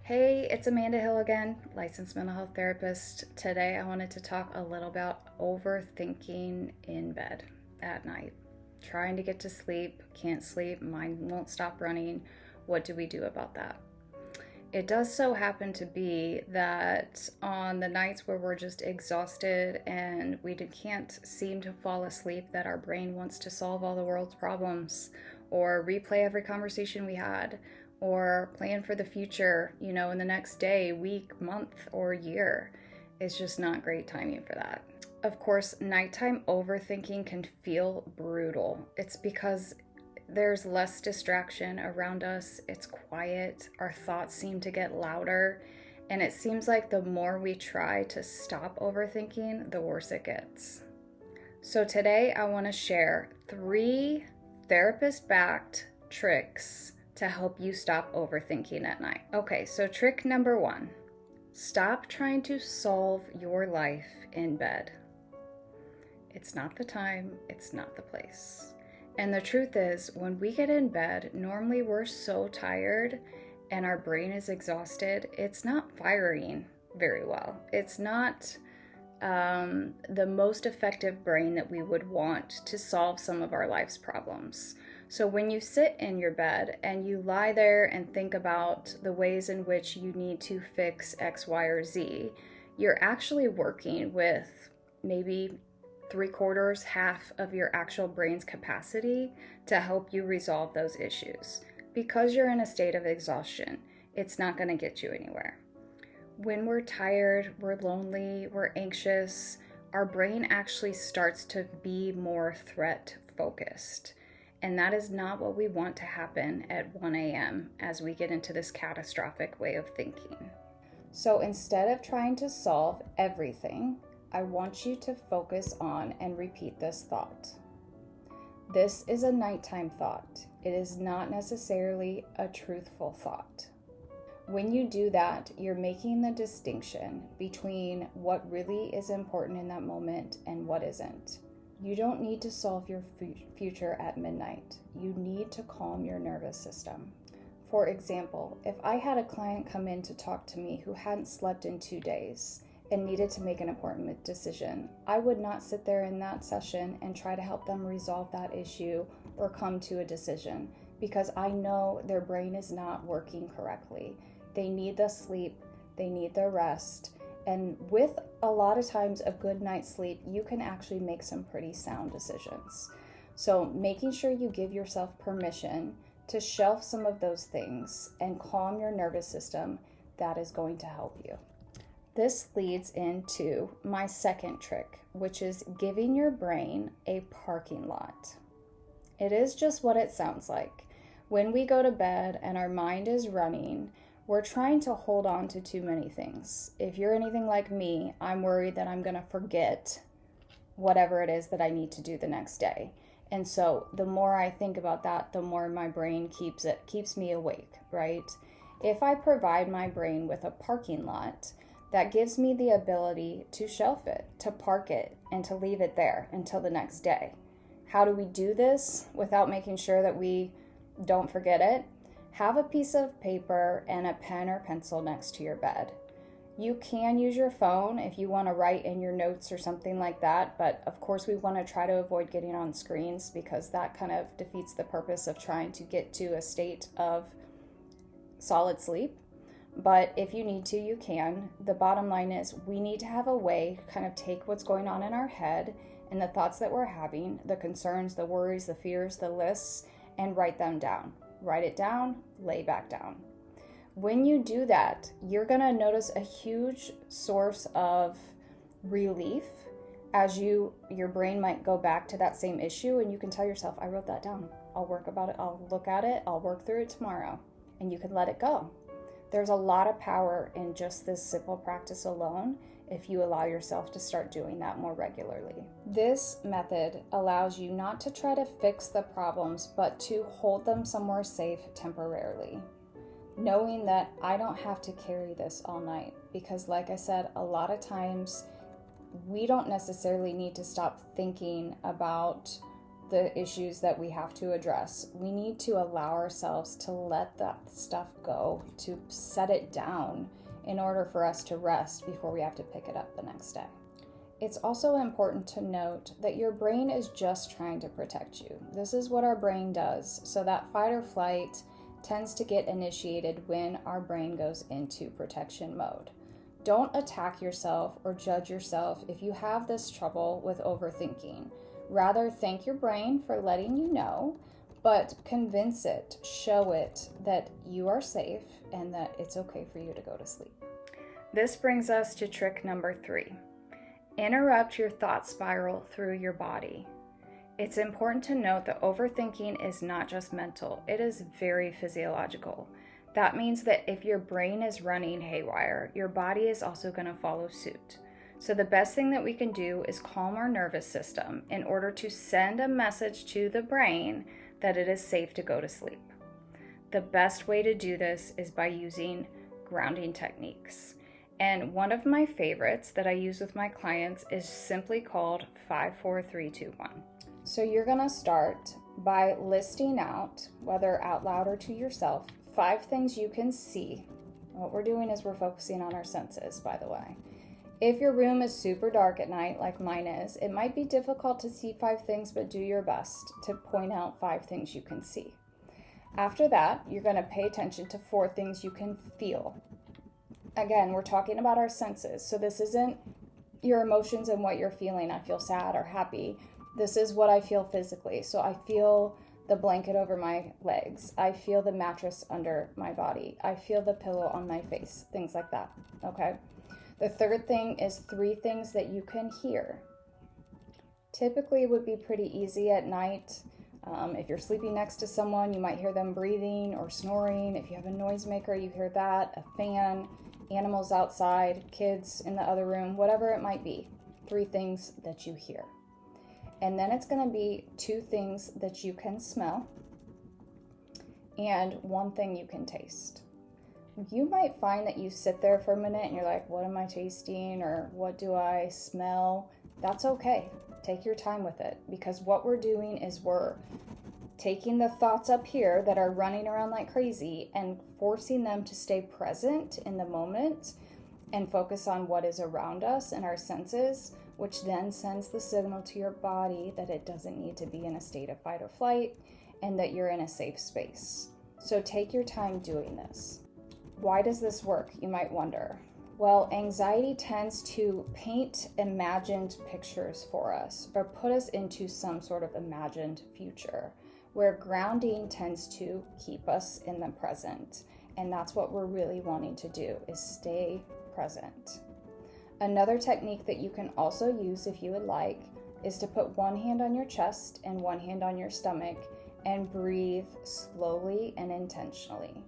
Hey, it's Amanda Hill again, licensed mental health therapist. Today I wanted to talk a little about overthinking in bed at night. Trying to get to sleep, can't sleep, mind won't stop running. What do we do about that? It does so happen to be that on the nights where we're just exhausted and we can't seem to fall asleep, that our brain wants to solve all the world's problems or replay every conversation we had or plan for the future, in the next day, week, month, or year. It's just not great timing for that. Of course, nighttime overthinking can feel brutal. It's because there's less distraction around us, it's quiet, our thoughts seem to get louder, and it seems like the more we try to stop overthinking, the worse it gets. So today I want to share 3 therapist-backed tricks to help you stop overthinking at night. Okay, so trick number 1, stop trying to solve your life in bed. It's not the time, it's not the place. And the truth is, when we get in bed, normally we're so tired and our brain is exhausted, it's not firing very well. It's not the most effective brain that we would want to solve some of our life's problems. So when you sit in your bed and you lie there and think about the ways in which you need to fix X, Y, or Z, you're actually working with maybe 3/4, half of your actual brain's capacity to help you resolve those issues. Because you're in a state of exhaustion, it's not going to get you anywhere. When we're tired, we're lonely, we're anxious, our brain actually starts to be more threat focused. And that is not what we want to happen at 1 a.m. as we get into this catastrophic way of thinking. So instead of trying to solve everything, I want you to focus on and repeat this thought. This is a nighttime thought. It is not necessarily a truthful thought. When you do that, you're making the distinction between what really is important in that moment and what isn't. You don't need to solve your future at midnight. You need to calm your nervous system. For example, if I had a client come in to talk to me who hadn't slept in 2 days and needed to make an important decision, I would not sit there in that session and try to help them resolve that issue or come to a decision, because I know their brain is not working correctly. They need the sleep, they need the rest, and with a lot of times a good night's sleep, you can actually make some pretty sound decisions. So making sure you give yourself permission to shelf some of those things and calm your nervous system, that is going to help you. This leads into my second trick, which is giving your brain a parking lot. It is just what it sounds like. When we go to bed and our mind is running, we're trying to hold on to too many things. If you're anything like me, I'm worried that I'm going to forget whatever it is that I need to do the next day. And so the more I think about that, the more my brain keeps me awake, right? If I provide my brain with a parking lot, that gives me the ability to shelf it, to park it, and to leave it there until the next day. How do we do this without making sure that we don't forget it? Have a piece of paper and a pen or pencil next to your bed. You can use your phone if you want to write in your notes or something like that, but of course we want to try to avoid getting on screens because that kind of defeats the purpose of trying to get to a state of solid sleep. But if you need to, you can. The bottom line is we need to have a way to kind of take what's going on in our head and the thoughts that we're having, the concerns, the worries, the fears, the lists, and write them down. Write it down, lay back down. When you do that, you're going to notice a huge source of relief as your brain might go back to that same issue, and you can tell yourself, I wrote that down. I'll work about it. I'll look at it. I'll work through it tomorrow. And you can let it go. There's a lot of power in just this simple practice alone if you allow yourself to start doing that more regularly. This method allows you not to try to fix the problems, but to hold them somewhere safe temporarily. Knowing that I don't have to carry this all night, because like I said, a lot of times we don't necessarily need to stop thinking about the issues that we have to address. We need to allow ourselves to let that stuff go, to set it down in order for us to rest before we have to pick it up the next day. It's also important to note that your brain is just trying to protect you. This is what our brain does. So that fight or flight tends to get initiated when our brain goes into protection mode. Don't attack yourself or judge yourself if you have this trouble with overthinking. Rather, thank your brain for letting you know, but convince it, show it that you are safe and that it's okay for you to go to sleep. This brings us to trick number 3. Interrupt your thought spiral through your body. It's important to note that overthinking is not just mental, it is very physiological. That means that if your brain is running haywire, your body is also going to follow suit. So the best thing that we can do is calm our nervous system in order to send a message to the brain that it is safe to go to sleep. The best way to do this is by using grounding techniques. And one of my favorites that I use with my clients is simply called 5, 4, 3, 2, 1. So you're going to start by listing out, whether out loud or to yourself, 5 things you can see. What we're doing is we're focusing on our senses, by the way. If your room is super dark at night, like mine is, it might be difficult to see 5 things, but do your best to point out 5 things you can see. After that, you're going to pay attention to 4 things you can feel. Again, we're talking about our senses, so this isn't your emotions and what you're feeling. I feel sad or happy. This is what I feel physically. So I feel the blanket over my legs. I feel the mattress under my body. I feel the pillow on my face, things like that, okay? The third thing is 3 things that you can hear. Typically, it would be pretty easy at night. If you're sleeping next to someone, you might hear them breathing or snoring. If you have a noisemaker, you hear that, a fan, animals outside, kids in the other room, whatever it might be. 3 things that you hear. And then it's going to be 2 things that you can smell and 1 thing you can taste. You might find that you sit there for a minute and you're like, what am I tasting or what do I smell? That's okay. Take your time with it, because what we're doing is we're taking the thoughts up here that are running around like crazy and forcing them to stay present in the moment and focus on what is around us and our senses, which then sends the signal to your body that it doesn't need to be in a state of fight or flight and that you're in a safe space. So take your time doing this. Why does this work, you might wonder? Well, anxiety tends to paint imagined pictures for us or put us into some sort of imagined future, where grounding tends to keep us in the present. And that's what we're really wanting to do, is stay present. Another technique that you can also use if you would like is to put 1 hand on your chest and 1 hand on your stomach and breathe slowly and intentionally.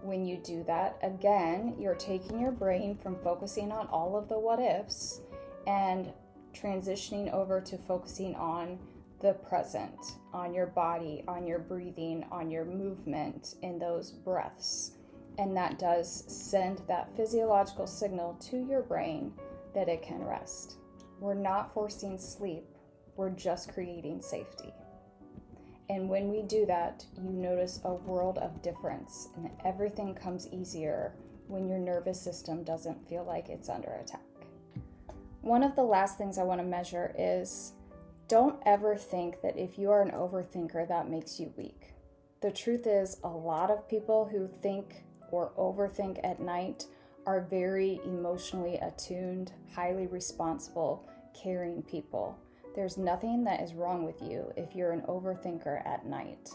When you do that, again, you're taking your brain from focusing on all of the what ifs and transitioning over to focusing on the present, on your body, on your breathing, on your movement in those breaths. And that does send that physiological signal to your brain that it can rest. We're not forcing sleep, we're just creating safety. And when we do that, you notice a world of difference and everything comes easier when your nervous system doesn't feel like it's under attack. One of the last things I want to measure is, don't ever think that if you are an overthinker, that makes you weak. The truth is, a lot of people who think or overthink at night are very emotionally attuned, highly responsible, caring people. There's nothing that is wrong with you if you're an overthinker at night.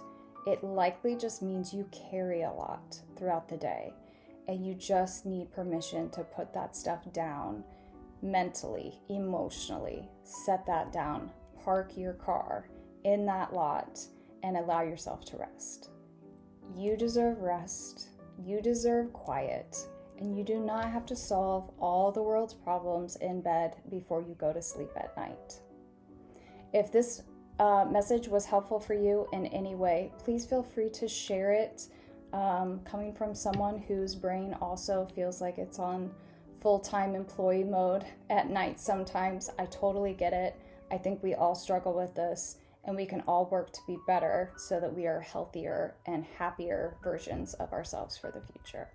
It likely just means you carry a lot throughout the day, and you just need permission to put that stuff down mentally, emotionally. Set that down. Park your car in that lot and allow yourself to rest. You deserve rest. You deserve quiet. And you do not have to solve all the world's problems in bed before you go to sleep at night. If this message was helpful for you in any way, please feel free to share it. Coming from someone whose brain also feels like it's on full-time employee mode at night sometimes, I totally get it. I think we all struggle with this, and we can all work to be better so that we are healthier and happier versions of ourselves for the future.